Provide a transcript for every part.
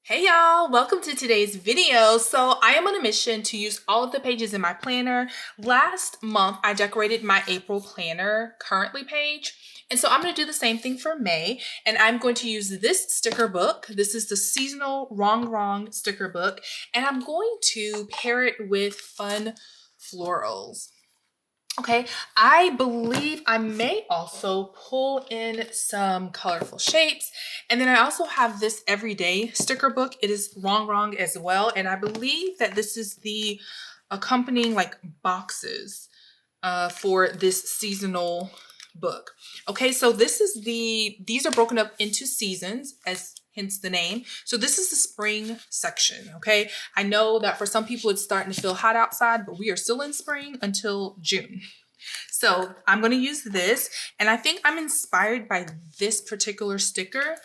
Hey y'all, welcome to today's video. So I am on a mission to use all of the pages in my planner. Last month, I decorated my April planner currently page. And so I'm going to do the same thing for May. And I'm going to use this sticker book. This is the seasonal Rongrong sticker book. And I'm going to pair it with fun florals. Okay, I believe I may also pull in some colorful shapes. And then I also have this everyday sticker book. It is Rongrong as well. And I believe that this is the accompanying like boxes for this seasonal book. Okay, so these are broken up into seasons as hence the name. So this is the spring section, okay? I know that for some people it's starting to feel hot outside, but we are still in spring until June. So I'm going to use this, and I think I'm inspired by this particular sticker.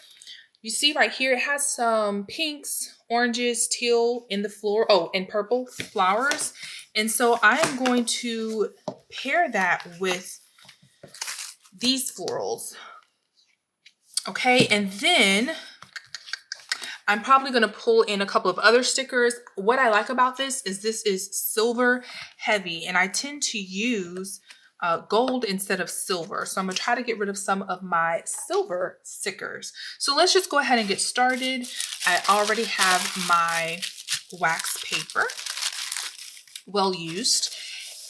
You see right here, it has some pinks, oranges, teal in the floor. Oh, and purple flowers. And so I'm going to pair that with these florals. Okay, and then I'm probably going to pull in a couple of other stickers. What I like about this is silver heavy, and I tend to use gold instead of silver. So I'm going to try to get rid of some of my silver stickers. So let's just go ahead and get started. I already have my wax paper, well used,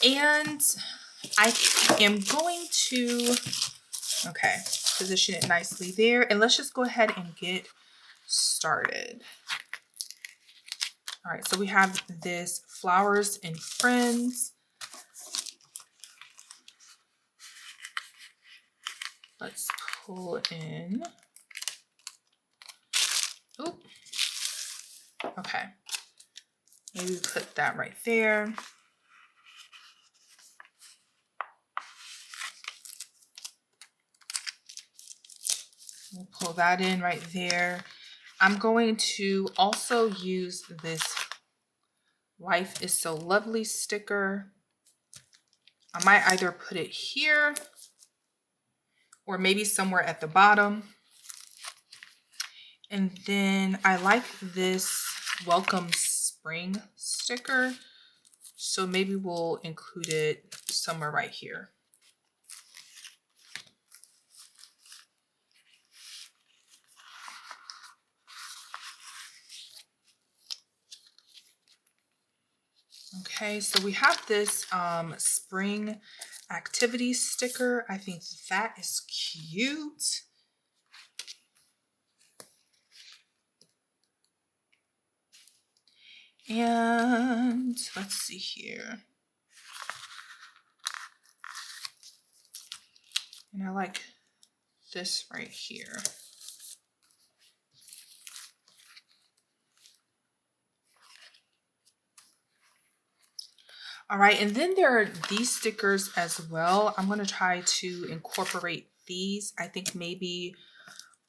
and I am going to, okay, position it nicely there, and let's just go ahead and get started. All right, so we have this Flowers and Friends. Let's pull in. Oop. Okay. Maybe put that right there. We'll pull that in right there. I'm going to also use this Life is So Lovely sticker. I might either put it here or maybe somewhere at the bottom. And then I like this Welcome Spring sticker. So maybe we'll include it somewhere right here. Okay, so we have this spring activity sticker. I think that is cute. And let's see here. And I like this right here. All right, and then there are these stickers as well. I'm going to try to incorporate these. I think maybe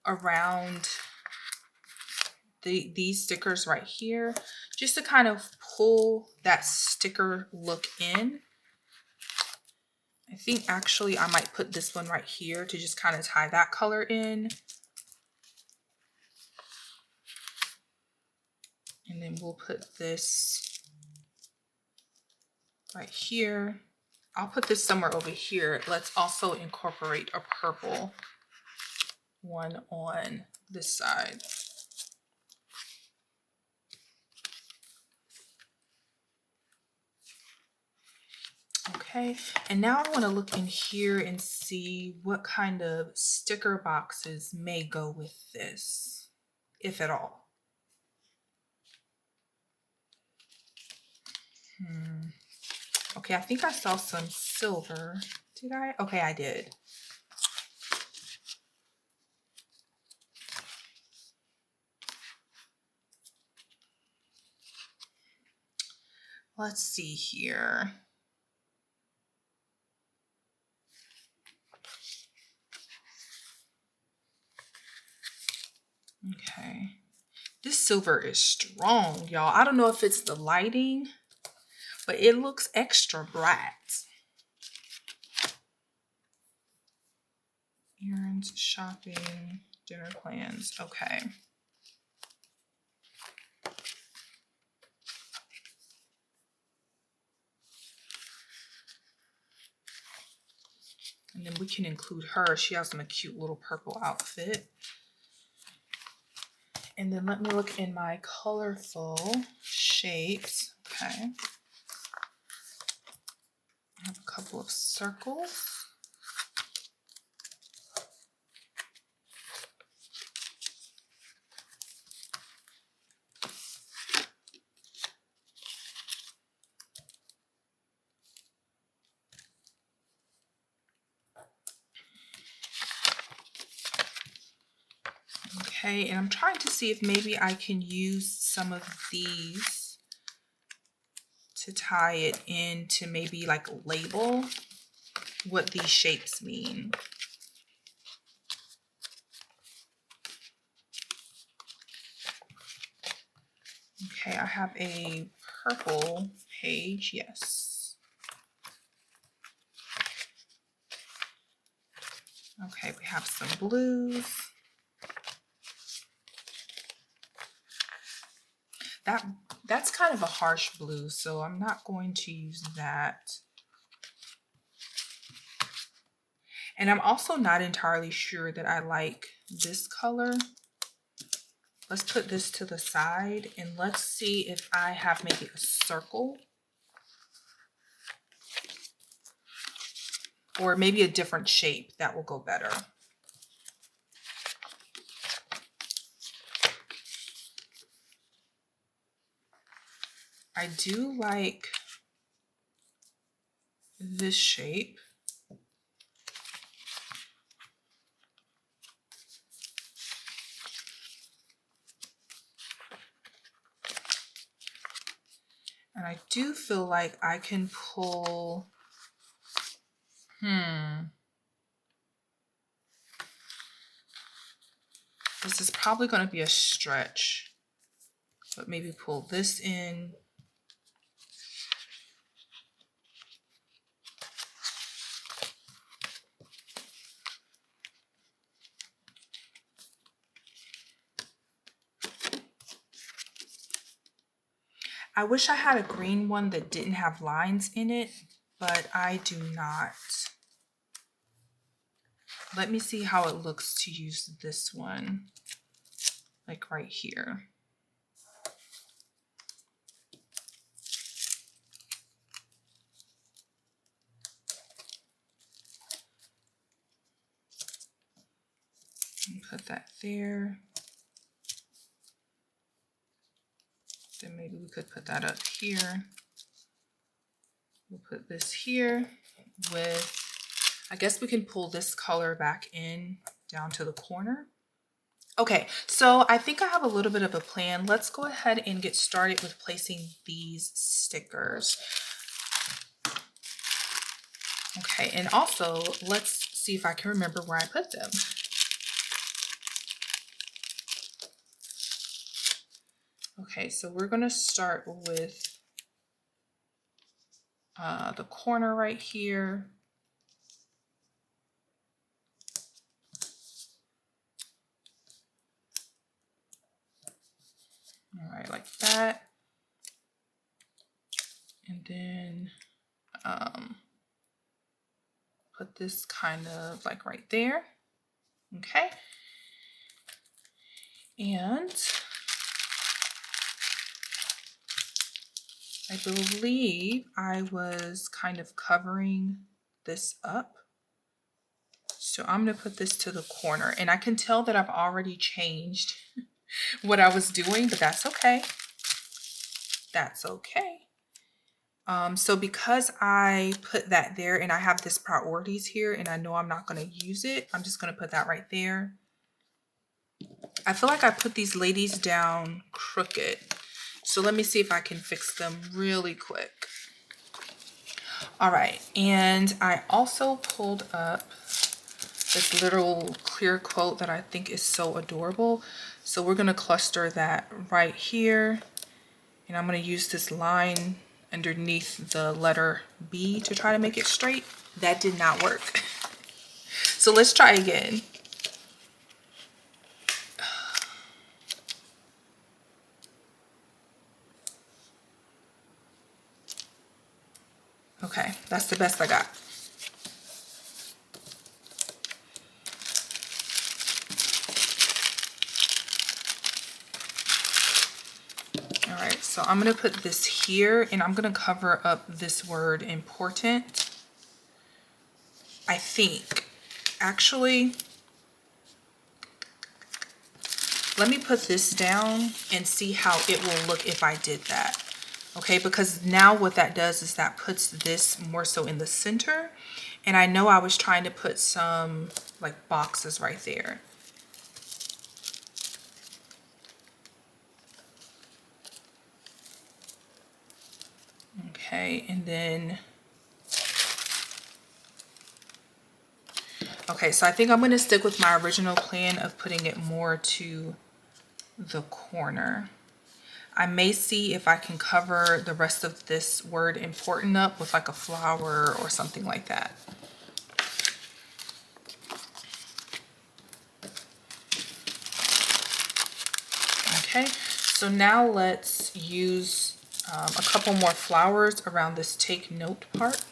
around these stickers right here, just to kind of pull that sticker look in. I think actually I might put this one right here to just kind of tie that color in. And then we'll put this right here. I'll put this somewhere over here. Let's also incorporate a purple one on this side. Okay, and now I want to look in here and see what kind of sticker boxes may go with this, if at all. Okay, I think I saw some silver. Did I? Okay, I did. Let's see here. Okay. This silver is strong, y'all. I don't know if it's the lighting, but it looks extra bright. Errands, shopping, dinner plans. Okay. And then we can include her. She has a cute little purple outfit. And then let me look in my colorful shapes. Okay. I have a couple of circles. Okay, and I'm trying to see if maybe I can use some of these to tie it in to maybe like label what these shapes mean. Okay, I have a purple page, yes. Okay, we have some blues. That's kind of a harsh blue, so I'm not going to use that. And I'm also not entirely sure that I like this color. Let's put this to the side and let's see if I have maybe a circle or maybe a different shape that will go better. I do like this shape. And I do feel like I can pull, this is probably going to be a stretch, but maybe pull this in. I wish I had a green one that didn't have lines in it, but I do not. Let me see how it looks to use this one, like right here. And put that there. Then maybe we could put that up here. We'll put this here with, I guess we can pull this color back in down to the corner. Okay, so I think I have a little bit of a plan. Let's go ahead and get started with placing these stickers. Okay, and also let's see if I can remember where I put them. Okay, so we're going to start with the corner right here. All right, like that. And then put this kind of like right there. Okay. And I believe I was kind of covering this up. So I'm going to put this to the corner, and I can tell that I've already changed what I was doing, but that's okay. That's okay. So because I put that there and I have this priorities here and I know I'm not going to use it, I'm just going to put that right there. I feel like I put these ladies down crooked. So let me see if I can fix them really quick. All right, and I also pulled up this little clear quote that I think is so adorable. So we're gonna cluster that right here. And I'm gonna use this line underneath the letter B to try to make it straight. That did not work. So let's try again. Okay, that's the best I got. All right, so I'm gonna put this here and I'm gonna cover up this word important. I think, actually, let me put this down and see how it will look if I did that. Okay, because now what that does is that puts this more so in the center. And I know I was trying to put some like boxes right there. Okay, and then, okay, so I think I'm going to stick with my original plan of putting it more to the corner. I may see if I can cover the rest of this word important up with like a flower or something like that. Okay, so now let's use a couple more flowers around this take note part.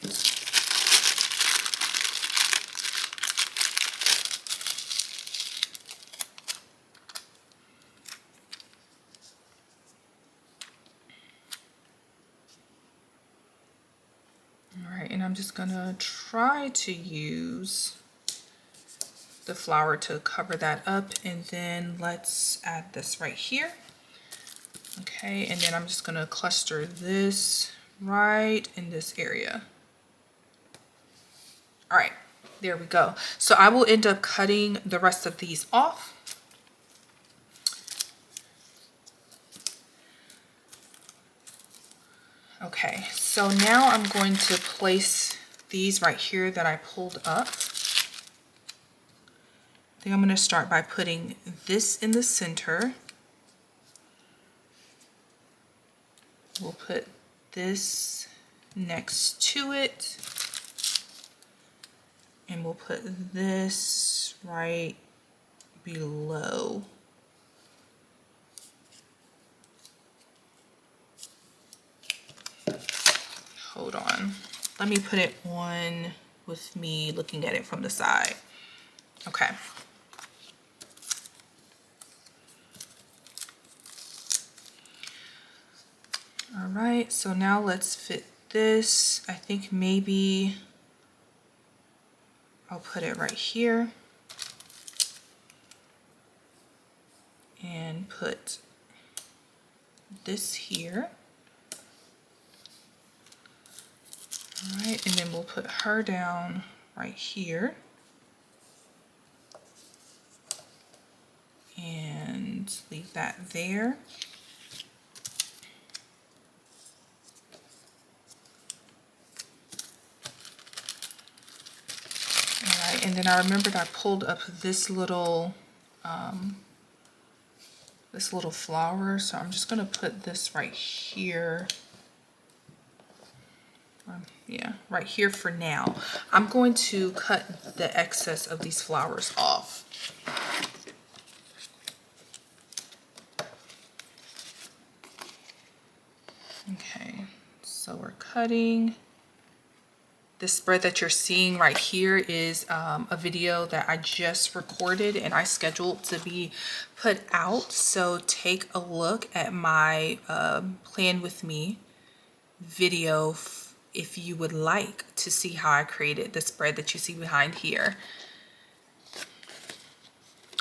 All right, and I'm just gonna try to use the flower to cover that up, and then let's add this right here. Okay, and then I'm just gonna cluster this right in this area. All right, there we go. So I will end up cutting the rest of these off. Okay, so now I'm going to place these right here that I pulled up. I think I'm going to start by putting this in the center. We'll put this next to it. And we'll put this right below. Hold on. Let me put it on with me looking at it from the side. Okay. All right, so now let's fit this. I think maybe I'll put it right here and put this here. All right, and then we'll put her down right here. And leave that there. All right, and then I remembered I pulled up this little flower, so I'm just gonna put this right here. Yeah, right here for now. I'm going to cut the excess of these flowers off. Okay, so we're cutting. This spread that you're seeing right here is a video that I just recorded and I scheduled to be put out. So take a look at my Plan With Me video if you would like to see how I created the spread that you see behind here.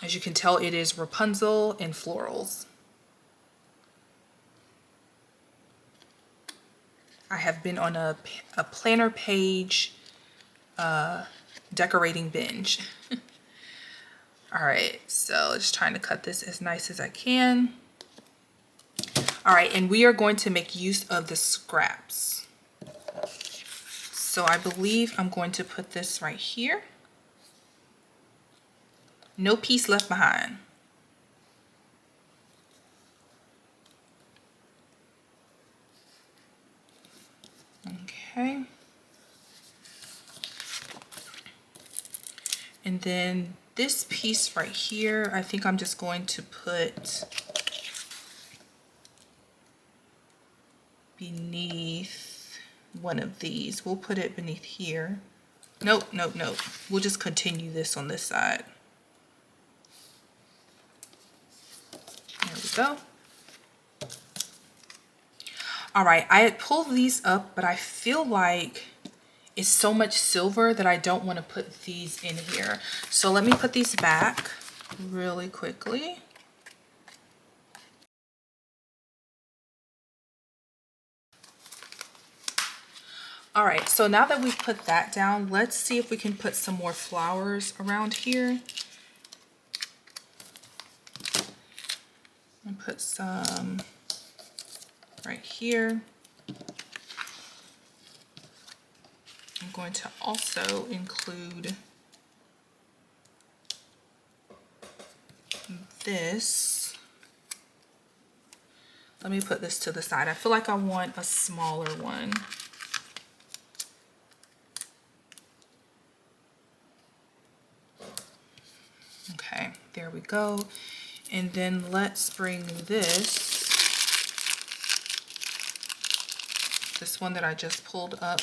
As you can tell, it is Rapunzel and florals. I have been on a planner page decorating binge. All right, so just trying to cut this as nice as I can. All right, and we are going to make use of the scraps. So I believe I'm going to put this right here. No piece left behind. Okay. And then this piece right here, I think I'm just going to put beneath one of these. We'll put it beneath here. Nope, nope, nope. We'll just continue this on this side. There we go. All right, I had pulled these up, but I feel like it's so much silver that I don't want to put these in here. So let me put these back really quickly. All right, so now that we've put that down, let's see if we can put some more flowers around here. And put some right here. I'm going to also include this. Let me put this to the side. I feel like I want a smaller one. Okay, there we go. And then let's bring this one that I just pulled up.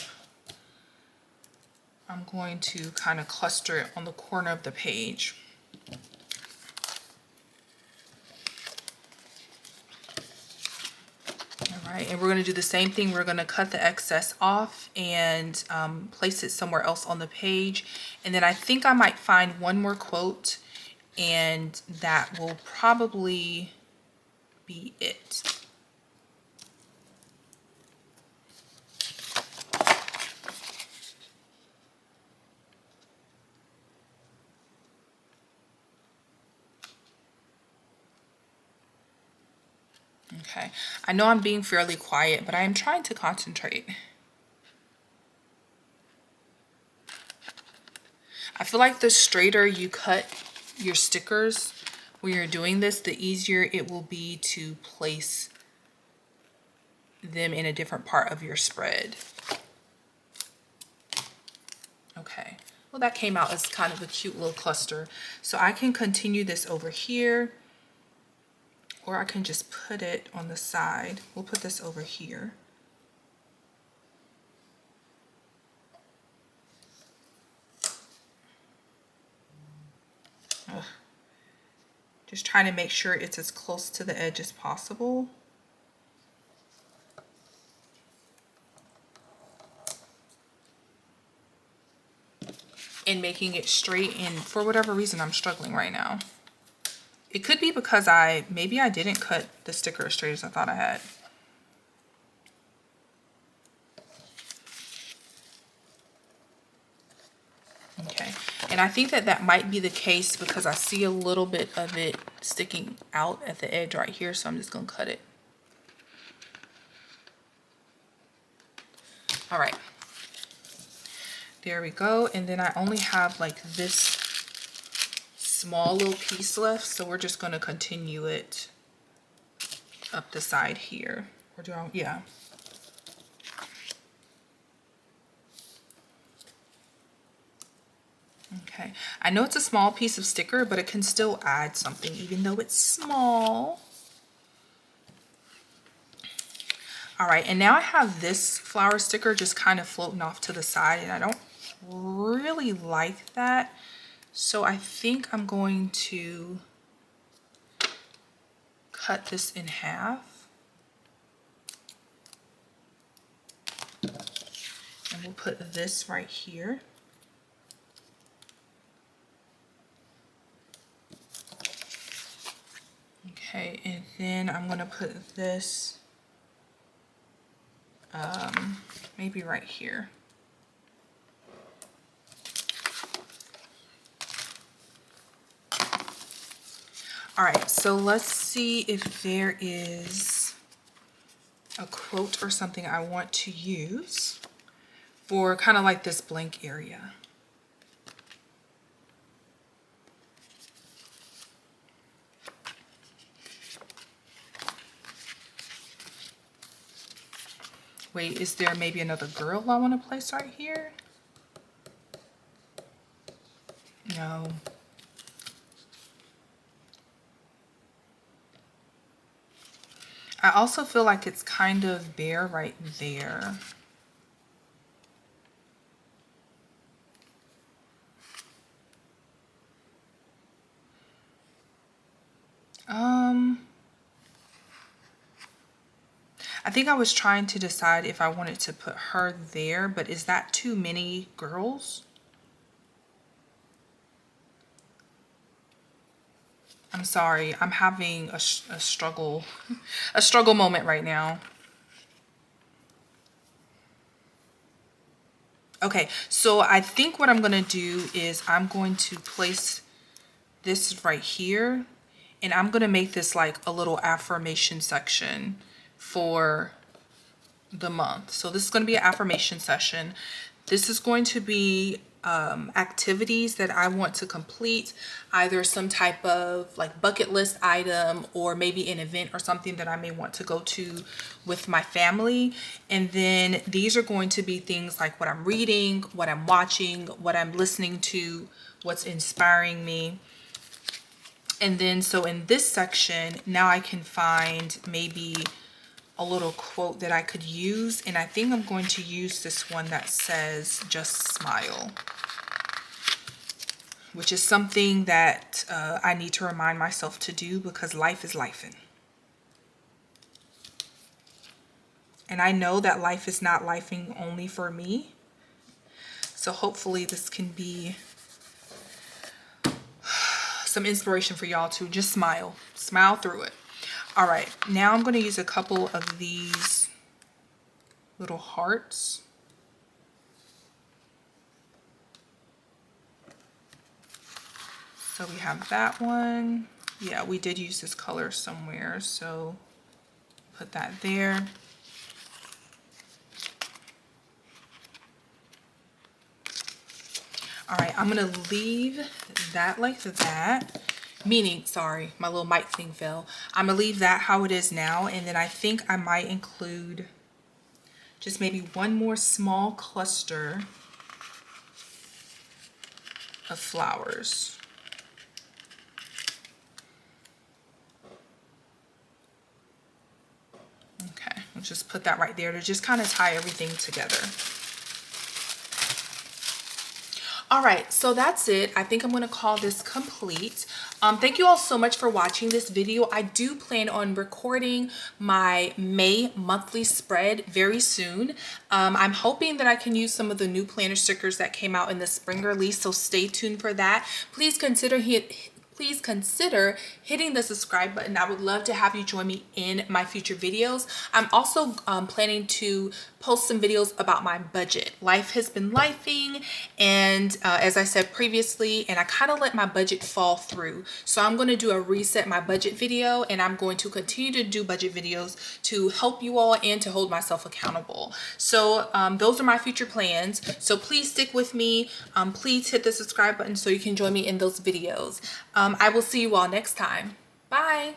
I'm going to kind of cluster it on the corner of the page. All right, and we're going to do the same thing. We're going to cut the excess off and place it somewhere else on the page. And then I think I might find one more quote, and that will probably be it. Okay, I know I'm being fairly quiet, but I am trying to concentrate. I feel like the straighter you cut your stickers when you're doing this, the easier it will be to place them in a different part of your spread. Okay, well that came out as kind of a cute little cluster. So I can continue this over here, or I can just put it on the side. We'll put this over here. Ugh. Just trying to make sure it's as close to the edge as possible. And making it straight, and for whatever reason I'm struggling right now. It could be because maybe I didn't cut the sticker as straight as I thought I had. Okay, and I think that might be the case because I see a little bit of it sticking out at the edge right here, so I'm just gonna cut it. All right, there we go. And then I only have like this small little piece left, so we're just gonna continue it up the side here. Or do I, yeah. Okay, I know it's a small piece of sticker, but it can still add something even though it's small. All right, and now I have this flower sticker just kind of floating off to the side, and I don't really like that. So I think I'm going to cut this in half. And we'll put this right here. Okay, and then I'm gonna put this maybe right here. All right, so let's see if there is a quote or something I want to use for kind of like this blank area. Wait, is there maybe another girl I want to place right here? No. I also feel like it's kind of bare right there. I think I was trying to decide if I wanted to put her there, but is that too many girls? I'm sorry, I'm having a struggle, a struggle moment right now. Okay, so I think what I'm gonna do is I'm going to place this right here, and I'm gonna make this like a little affirmation section for the month. So this is going to be an affirmation session. This is going to be activities that I want to complete, either some type of like bucket list item or maybe an event or something that I may want to go to with my family. And then these are going to be things like what I'm reading, what I'm watching, what I'm listening to, what's inspiring me. And then so in this section, now I can find maybe a little quote that I could use, and I think I'm going to use this one that says just smile, which is something that I need to remind myself to do because life is lifing. And I know that life is not lifing only for me. So hopefully this can be some inspiration for y'all to just smile through it. All right, now I'm going to use a couple of these little hearts. So we have that one. Yeah, we did use this color somewhere, so put that there. All right, I'm going to leave that like that. Meaning, sorry, my little mic thing fell. I'm gonna leave that how it is now, and then I think I might include just maybe one more small cluster of flowers. Okay, I'll just put that right there to just kind of tie everything together. All right, so that's it. I think I'm going to call this complete. Thank you all so much for watching this video. I do plan on recording my May monthly spread very soon. I'm hoping that I can use some of the new planner stickers that came out in the spring release, so stay tuned for that. Please consider hitting the subscribe button. I would love to have you join me in my future videos. I'm also planning to post some videos about my budget. Life has been lifing, and as I said previously, and I kind of let my budget fall through. So I'm going to do a reset my budget video, and I'm going to continue to do budget videos to help you all and to hold myself accountable. So those are my future plans. So please stick with me. Please hit the subscribe button so you can join me in those videos. I will see you all next time. Bye.